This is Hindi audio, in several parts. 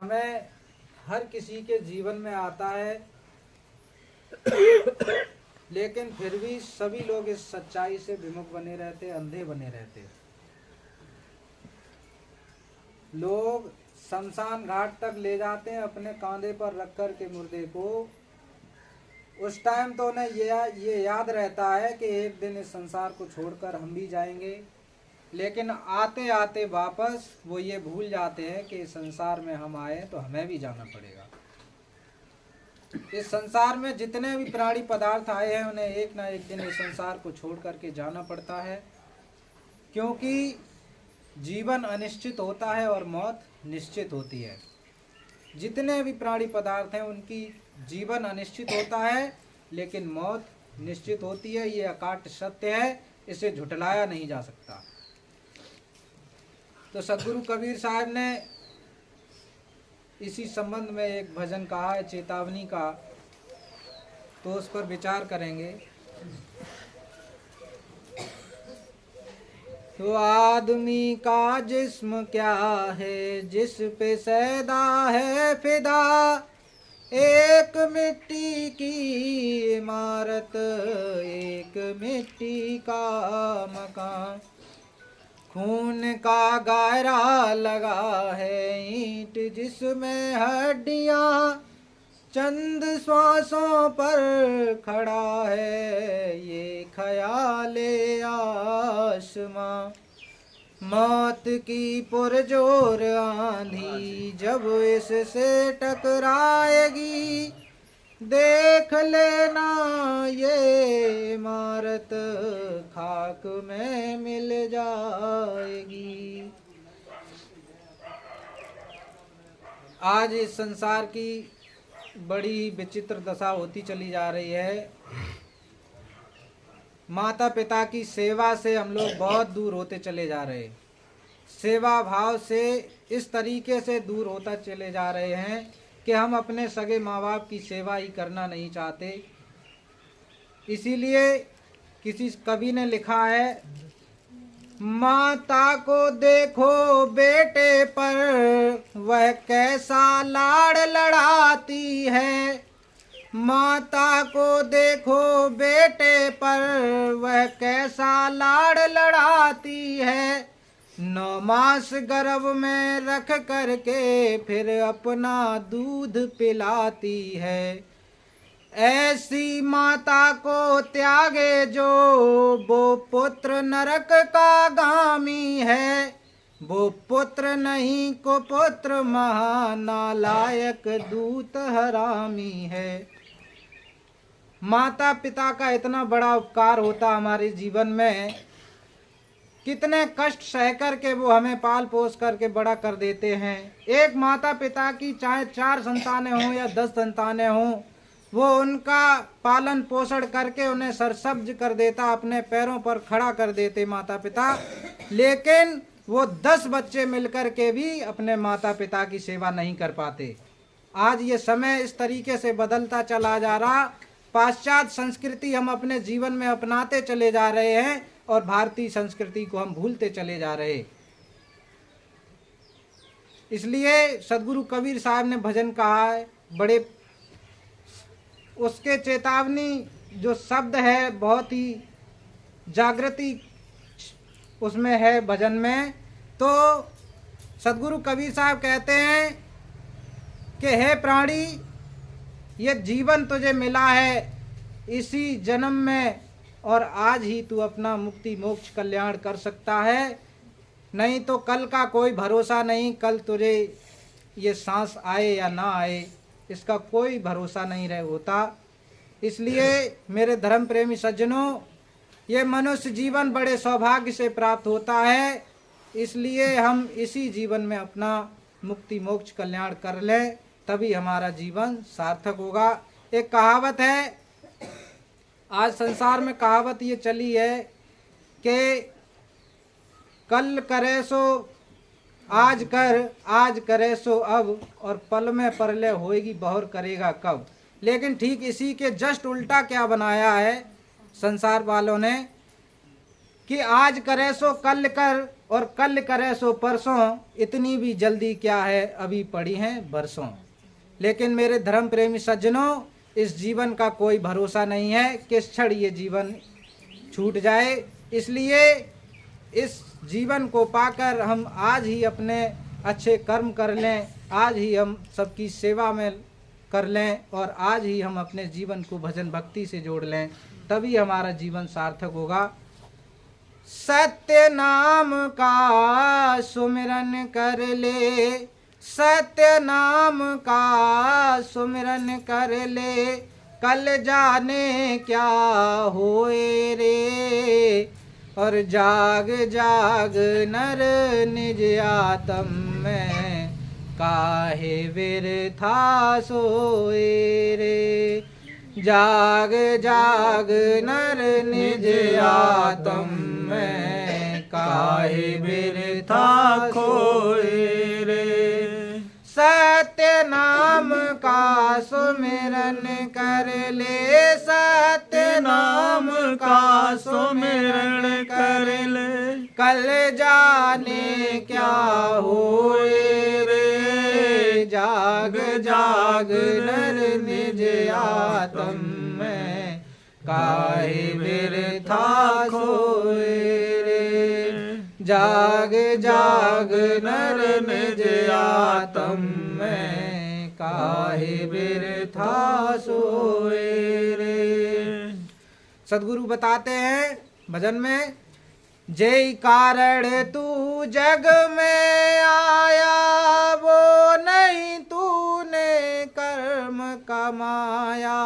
समय हर किसी के जीवन में आता है, लेकिन फिर भी सभी लोग इस सच्चाई से विमुख बने रहते, अंधे बने रहते। लोग शमशान घाट तक ले जाते हैं अपने कांधे पर रख कर के मुर्दे को। उस टाइम तो उन्हें ये याद रहता है कि एक दिन इस संसार को छोड़कर हम भी जाएंगे, लेकिन आते आते वापस वो ये भूल जाते हैं कि इस संसार में हम आए तो हमें भी जाना पड़ेगा। इस संसार में जितने भी प्राणी पदार्थ आए हैं उन्हें एक ना एक दिन इस संसार को छोड़ करके जाना पड़ता है, क्योंकि जीवन अनिश्चित होता है और मौत निश्चित होती है। जितने भी प्राणी पदार्थ हैं उनकी जीवन अनिश्चित होता है, लेकिन मौत निश्चित होती है। ये अकाट्य सत्य है, इसे झुठलाया नहीं जा सकता। तो सदगुरु कबीर साहब ने इसी संबंध में एक भजन कहा है, चेतावनी का, तो उस पर विचार करेंगे। तो आदमी का जिस्म क्या है जिस पे सैदा है फिदा, एक मिट्टी की इमारत एक मिट्टी का मकान, खून का गायरा लगा है ईंट जिसमें हड्डियां, चंद श्वासों पर खड़ा है ये ख्याले आसमां। मौत की पुरजोर आंधी जब इससे टकराएगी, देख लेना ये इमारत खाक में मिल जाएगी। आज इस संसार की बड़ी विचित्र दशा होती चली जा रही है। माता पिता की सेवा से हम लोग बहुत दूर होते चले जा रहे हैं। सेवा भाव से इस तरीके से दूर होता चले जा रहे हैं कि हम अपने सगे माँ बाप की सेवा ही करना नहीं चाहते। इसीलिए किसी कवि ने लिखा है, माता को देखो बेटे पर वह कैसा लाड़ लड़ाती है, माता को देखो बेटे पर वह कैसा लाड़ लड़ाती है, 9 मास गर्भ में रख करके फिर अपना दूध पिलाती है। ऐसी माता को त्यागे जो वो पुत्र नरक का गामी है, वो पुत्र नहीं को पुत्र महानालायक दूत हरामी है। माता पिता का इतना बड़ा उपकार होता हमारे जीवन में, कितने कष्ट सह कर के वो हमें पाल पोस करके बड़ा कर देते हैं। एक माता पिता की चाहे 4 संतानें हों या 10 संतानें हों, वो उनका पालन पोषण करके उन्हें सरसब्ज कर देता, अपने पैरों पर खड़ा कर देते माता पिता। लेकिन वो 10 बच्चे मिलकर के भी अपने माता पिता की सेवा नहीं कर पाते। आज ये समय इस तरीके से बदलता चला जा रहा, पाश्चात्य संस्कृति हम अपने जीवन में अपनाते चले जा रहे हैं और भारतीय संस्कृति को हम भूलते चले जा रहे। इसलिए सदगुरु कबीर साहब ने भजन कहा है, बड़े उसके चेतावनी जो शब्द है बहुत ही जागृति उसमें है भजन में। तो सदगुरु कबीर साहब कहते हैं कि हे प्राणी, ये जीवन तुझे मिला है इसी जन्म में, और आज ही तू अपना मुक्ति मोक्ष कल्याण कर सकता है, नहीं तो कल का कोई भरोसा नहीं। कल तुझे ये सांस आए या ना आए इसका कोई भरोसा नहीं रह होता। इसलिए मेरे धर्म प्रेमी सज्जनों, ये मनुष्य जीवन बड़े सौभाग्य से प्राप्त होता है, इसलिए हम इसी जीवन में अपना मुक्ति मोक्ष कल्याण कर लें, तभी हमारा जीवन सार्थक होगा। एक कहावत है, आज संसार में कहावत ये चली है कि कल करे सो आज कर, आज करे सो अब, और पल में परलय होएगी बहुर करेगा कब। लेकिन ठीक इसी के जस्ट उल्टा क्या बनाया है संसार वालों ने कि आज करे सो कल कर, और कल करे सो परसों, इतनी भी जल्दी क्या है, अभी पड़ी हैं बरसों। लेकिन मेरे धर्म प्रेमी सज्जनों, इस जीवन का कोई भरोसा नहीं है, किस क्षण ये जीवन छूट जाए। इसलिए इस जीवन को पाकर हम आज ही अपने अच्छे कर्म कर लें, आज ही हम सबकी सेवा में कर लें और आज ही हम अपने जीवन को भजन भक्ति से जोड़ लें, तभी हमारा जीवन सार्थक होगा। सत्य नाम का सुमिरन कर ले, सत्य नाम का सुमिरन कर ले, कल जाने क्या होए रे। और जाग जाग नर निज आत्म में, काहे बिरथा सोए रे। जाग जाग नर निज आत्म में, काहे बिरथा खोए रे। सत्य नाम का सुमिरन कर ले, सत्य नाम का सुमिरन कर ले, कल जाने क्या होए रे। जाग जाग नर निज आत्म में, काहे बिरथा खोए रे। जाग जाग नर निज आत्म में, काहे बिरथा सोए रे। सदगुरु बताते हैं भजन में, जय कारण तू जग में आया, वो नहीं तूने कर्म कमाया।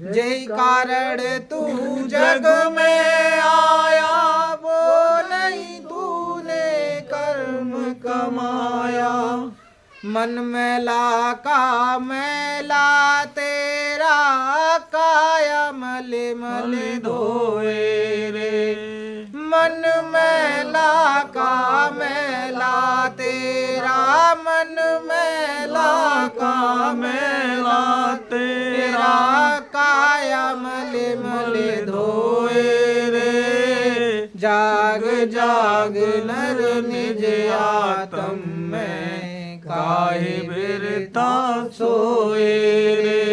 जय कारण तू जग में आया, वो नहीं तूने कर्म कमाया। मन मैला का मैला तेरा, काया मल मल धोए रे। मन मैला का मैला तेरा, मन मैला का मैला तेरा, काया मल मल धोए रे। जाग जाग नर निज आत्म में, काहे बिरथा सोए रे।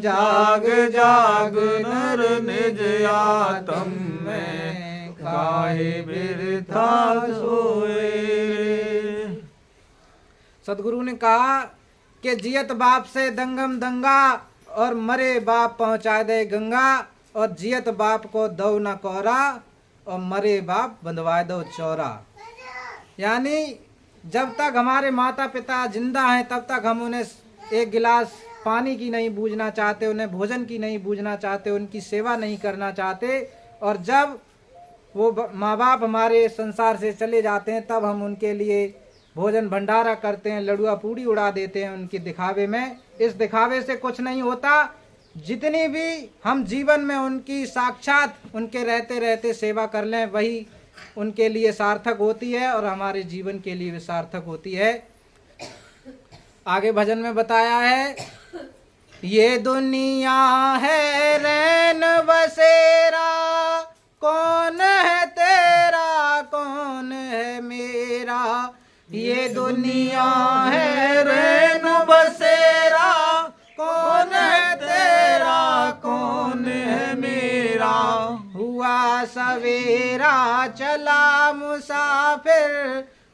जाग जाग नर निज आत्म में, काहे बिरथा सोए रे। सदगुरु ने कहा कि जियत बाप से दंगम दंगा, और मरे बाप पहुंचा दे गंगा। और जियत बाप को दो न कोरा, और मरे बाप बंधवा दो चौरा। यानी जब तक हमारे माता पिता जिंदा हैं, तब तक हम उन्हें एक गिलास पानी की नहीं बूझना चाहते, उन्हें भोजन की नहीं बूझना चाहते, उनकी सेवा नहीं करना चाहते। और जब वो माँ बाप हमारे संसार से चले जाते हैं, तब हम उनके लिए भोजन भंडारा करते हैं, लड़ुआ पूड़ी उड़ा देते हैं उनके दिखावे में। इस दिखावे से कुछ नहीं होता। जितनी भी हम जीवन में उनकी साक्षात उनके रहते रहते सेवा कर लें, वही उनके लिए सार्थक होती है और हमारे जीवन के लिए भी सार्थक होती है। आगे भजन में बताया है, ये दुनिया है रैन बसेरा, कौन है तेरा कौन है मेरा। ये दुनिया है रैन बसेरा, कौन है तेरा कौन है मेरा। हुआ सवेरा चला मुसाफिर,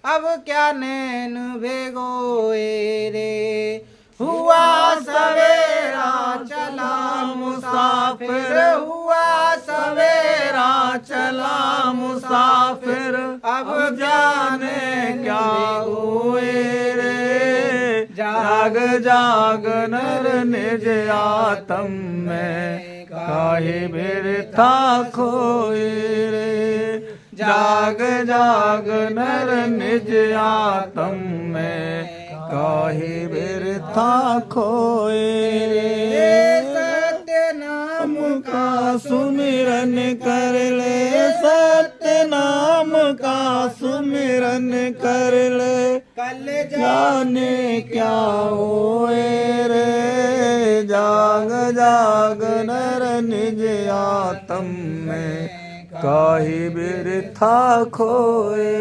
अब क्या नैन भिगोए रे। हुआ सवेरा चला मुसाफिर, हुआ सवेरा चला मुसाफिर, अब जाने क्या हुए रे। जाग जाग नर निज आत्म में, काहे बिरथा खोए रे। जाग जाग नर निज आत्म में, काहे बिरथा खोए रे। सत्य नाम का सुमिरन कर ले, सत्य नाम का सुमिरन कर ले, कल जाने क्या होए रे। जाग जाग नर निज आत्म में, काहे बिरथा खोए।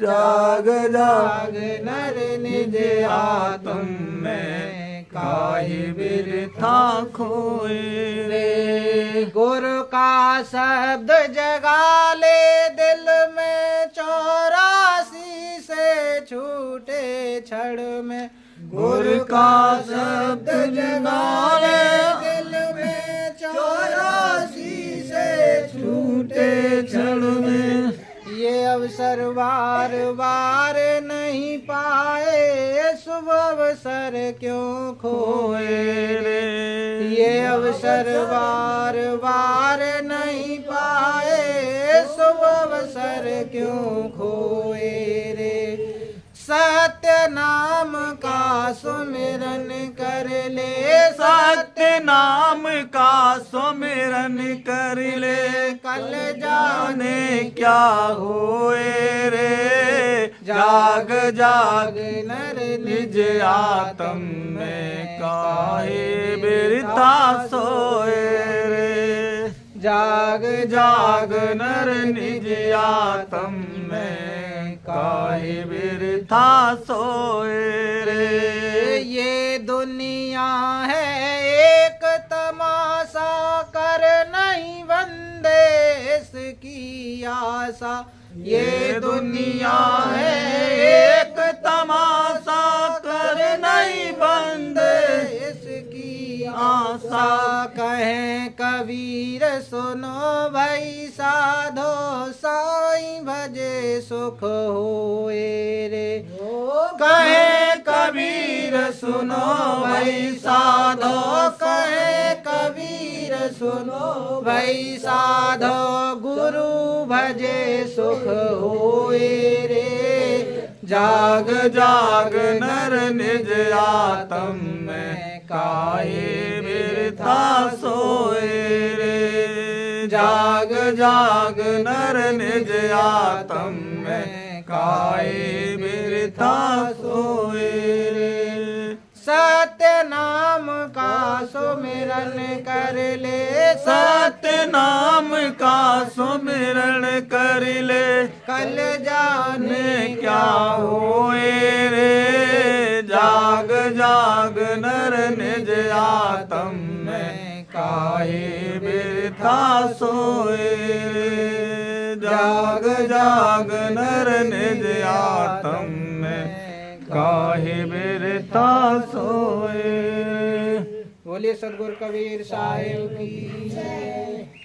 जाग जाग नर निज आत्म में काहे बिरथा खोए रे। गुरु का शब्द जगा ले दिल में 84 से छूटे क्षण में। गुरु का शब्द जगा ले दिल में 84 से छूटे क्षण में। ये अवसर बार बार नहीं पाए, शुभ अवसर क्यों खोए रे। ये अवसर बार बार नहीं पाए, शुभ अवसर क्यों खोए रे। सत्य नाम का सुमिरन कर ले, सत्य नाम का सुमिरन कर ले। कल जाने क्या होए रे। जाग जाग नर निज आत्म में काहे बिरथा सोए रे। जाग जाग नर निज आत्म में काहे बिरथा सोए रे। ये दुनिया है एक तमाशा, कर नहीं बंदे इसकी आशा। ये दुनिया है एक तमाशा, कर नहीं बंदे इसकी आशा। कहें कबीर सुनो भाई साधो, साईं भजे सुख होए रे। कहे कबीर सुनो भाई साधो, कहे कबीर सुनो भाई साधो, गुरु भजे सुख होए रे। जाग जाग नर निज आत्म में काहे बिरथा सोए रे। जाग जाग नर निज आत्म में काहे बिरथा सोए रे। सत्य नाम का सुमिरन कर ले, सत्य नाम का सुमिरन कर ले। कल जाने क्या होए रे। जाग जाग नर निज आत्म में काहे बिरथा सोए रे। जाग जाग नर निज आत्म में काहे बिरथा सोए। बोलिए सदगुरु कबीर साहिब की जय।